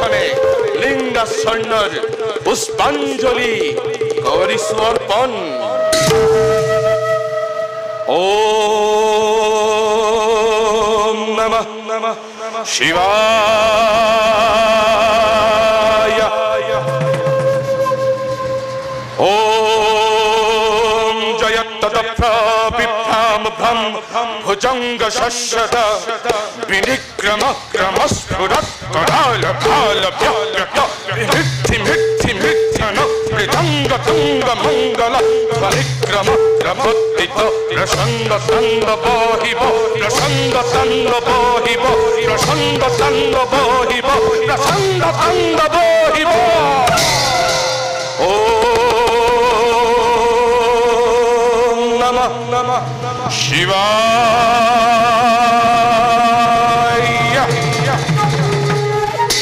স্থানে লিঙ্গা স্বর্ণর পুষ্পাঞ্জলি করিসু অর্পণ। ওম নমঃ শিবায়। ওম জয়ত্ততপ্রবিভ্রাম ভ্রম ভুজঙ্গ শস্যদ বিনিক্রম ক্রমস্ফুরৎ করাল কাল ব্যক্ত মিথ্যি মিথ্যি মিথ্যন মৃদঙ্গ তুঙ্গ মঙ্গল ধ্বনিক্রম প্রবুদ্ধিত প্রসঙ্গ তন্দ বহিব প্রসঙ্গ তন্দ বহিব প্রসঙ্গ তন্দ বহিব প্রসঙ্গ তন্দ বহিব। ওম নমঃ শিবায়।